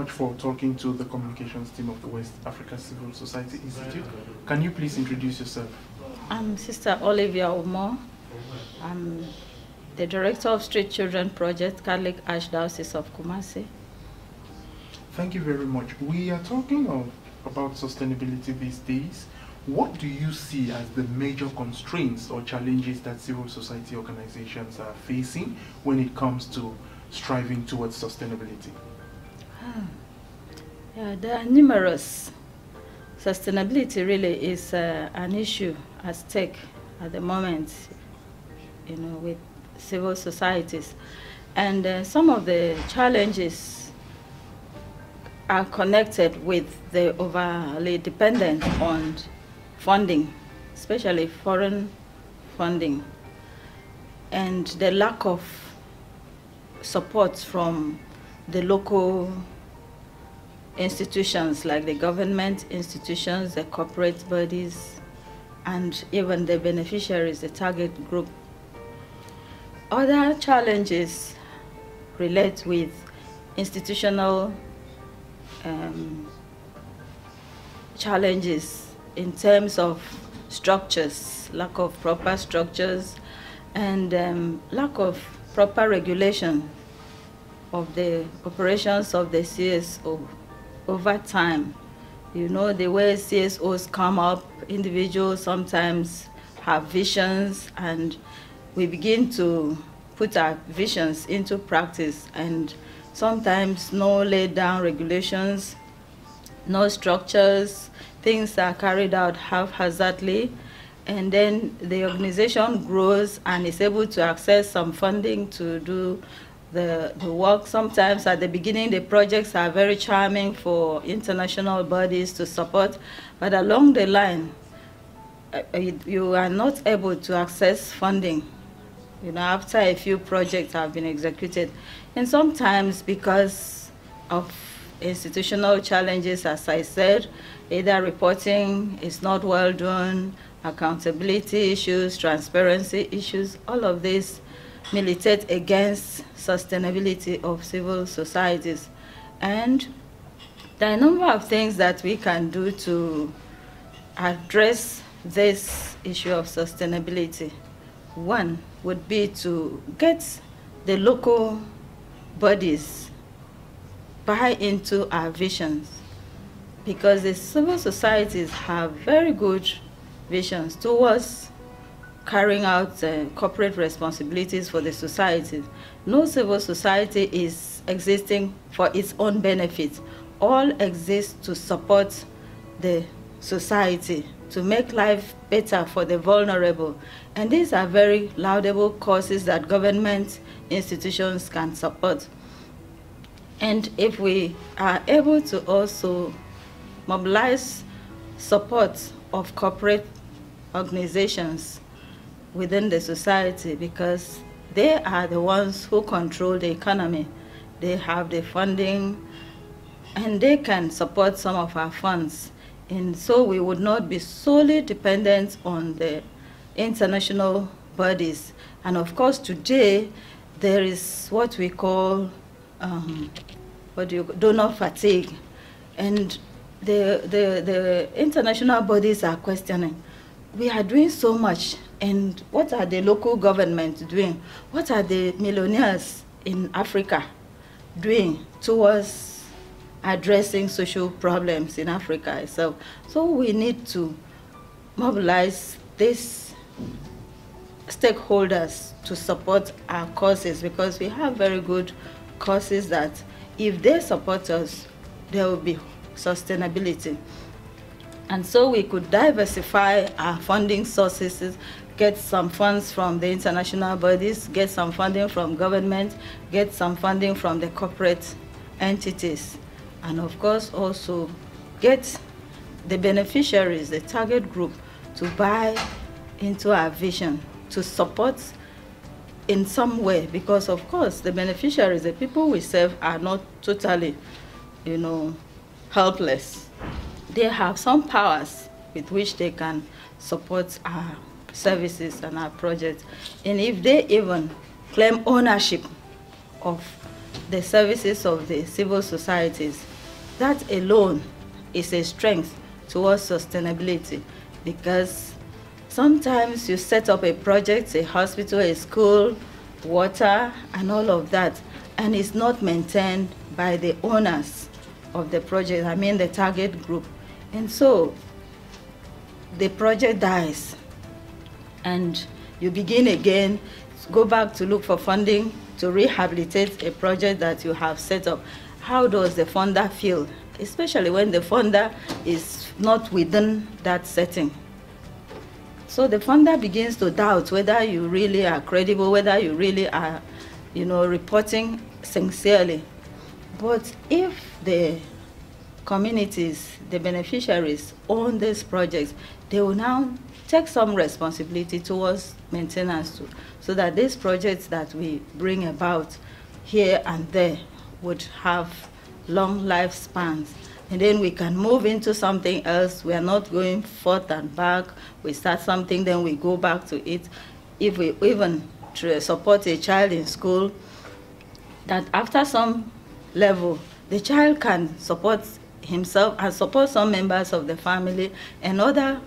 much for talking to the communications team of the West Africa Civil Society Institute. Can you please introduce yourself? I'm Sister Olivia Umoh. I'm the Director of Street Children Project, Catholic Archdiocese of Kumasi. Thank you very much. We are talking about sustainability these days. What do you see as the major constraints or challenges that civil society organizations are facing when it comes to striving towards sustainability? Yeah, there are numerous. Sustainability really is an issue at stake at the moment, with civil societies. And some of the challenges are connected with the overly dependence on funding, especially foreign funding, and the lack of support from the local institutions like the government institutions, the corporate bodies, and even the beneficiaries, the target group. Other challenges relate with institutional challenges in terms of structures, lack of proper structures, and lack of proper regulation of the operations of the CSO over time. The way CSOs come up, individuals sometimes have visions, and we begin to put our visions into practice, and sometimes no laid down regulations, no structures, things are carried out haphazardly, and then the organization grows and is able to access some funding to do the work. Sometimes at the beginning the projects are very charming for international bodies to support, but along the line you are not able to access funding after a few projects have been executed. And sometimes because of institutional challenges, as I said, either reporting is not well done, accountability issues, transparency issues, all of this militate against sustainability of civil societies. And there are a number of things that we can do to address this issue of sustainability. One would be to get the local bodies buy into our visions, because the civil societies have very good visions towards carrying out corporate responsibilities for the society. No civil society is existing for its own benefit. All exist to support the society, to make life better for the vulnerable. And these are very laudable causes that government institutions can support. And if we are able to also mobilize support of corporate organizations within the society, because they are the ones who control the economy, they have the funding, and they can support some of our funds. And so we would not be solely dependent on the international bodies. And of course today there is what we call donor fatigue, and the international bodies are questioning, we are doing so much, and what are the local governments doing? What are the millionaires in Africa doing towards addressing social problems in Africa itself? So we need to mobilize these stakeholders to support our causes, because we have very good causes that if they support us, there will be sustainability. And so we could diversify our funding sources, get some funds from the international bodies, get some funding from government, get some funding from the corporate entities, and of course also get the beneficiaries, the target group, to buy into our vision, to support in some way, because of course the beneficiaries, the people we serve, are not totally, helpless. They have some powers with which they can support our services and our projects. And if they even claim ownership of the services of the civil societies. That alone is a strength towards sustainability, because sometimes you set up a project, a hospital, a school, water, and all of that, and it's not maintained by the owners of the project, I mean the target group. And so the project dies, and you begin again, go back to look for funding to rehabilitate a project that you have set up. How does the funder feel, especially when the funder is not within that setting? So the funder begins to doubt whether you really are credible, whether you really are, reporting sincerely. But if the communities, the beneficiaries own these projects, they will now take some responsibility towards maintenance too, so that these projects that we bring about here and there would have long lifespans. And then we can move into something else. We are not going forth and back. We start something, then we go back to it. If we even support a child in school, that after some level, the child can support himself and support some members of the family and other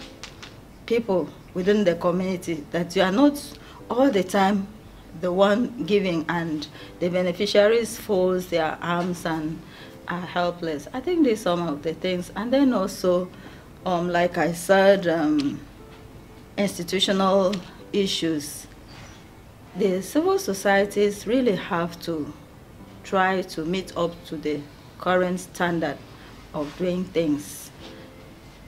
people within the community, that you are not all the time the one giving and the beneficiaries fold their arms and are helpless. I think these are some of the things. And then also, like I said, institutional issues. The civil societies really have to try to meet up to the current standard of doing things.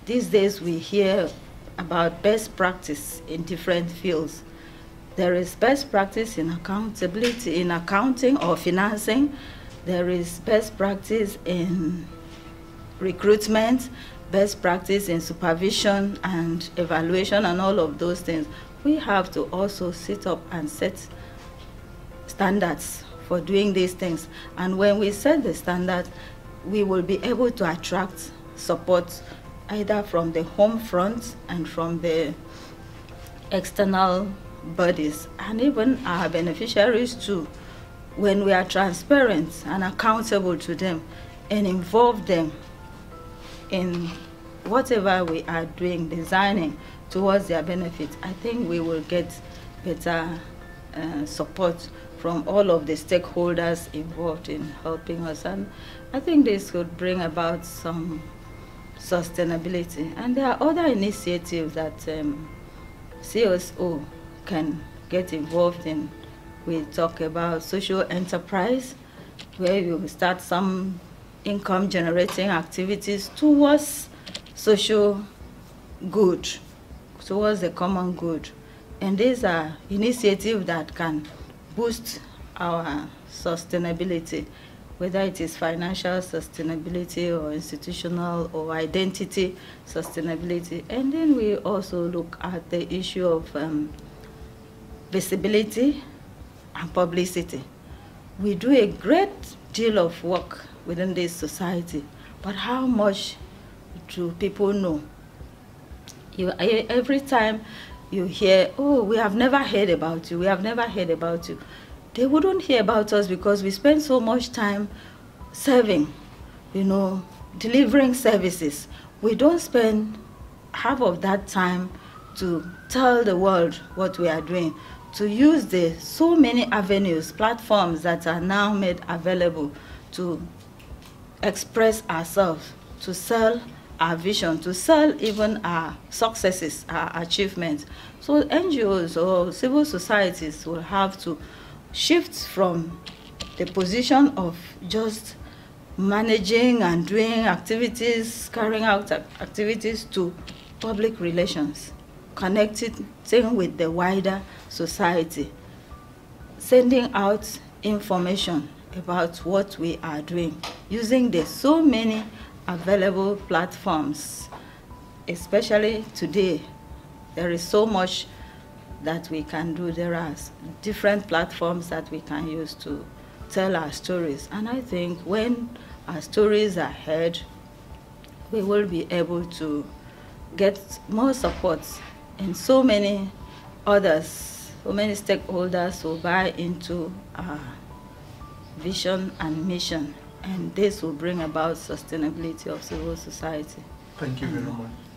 These days we hear about best practice in different fields. There is best practice in accountability, in accounting or financing. There is best practice in recruitment, best practice in supervision and evaluation and all of those things. We have to also sit up and set standards for doing these things. And when we set the standard, we will be able to attract support either from the home front and from the external bodies, and even our beneficiaries too. When we are transparent and accountable to them and involve them in whatever we are doing, designing towards their benefit, I think we will get better support from all of the stakeholders involved in helping us. And I think this could bring about some sustainability. And there are other initiatives that CSO can get involved in. We talk about social enterprise, where you start some income generating activities towards social good, towards the common good. And these are initiatives that can boost our sustainability, whether it is financial sustainability or institutional or identity sustainability. And then we also look at the issue of visibility and publicity. We do a great deal of work within this society, but how much do people know? Every time you hear, oh, we have never heard about you, we have never heard about you. They wouldn't hear about us because we spend so much time serving, delivering services. We don't spend half of that time to tell the world what we are doing, to use the so many avenues, platforms that are now made available to express ourselves, to sell our vision, to sell even our successes, our achievements. So NGOs or civil societies will have to shift from the position of just managing and doing activities, carrying out activities, to public relations, connecting with the wider society, sending out information about what we are doing, using the so many available platforms. Especially today, there is so much that we can do. There are different platforms that we can use to tell our stories. And I think when our stories are heard, we will be able to get more support, and so many others, so many stakeholders will buy into our vision and mission, and this will bring about sustainability of civil society. Thank you very much.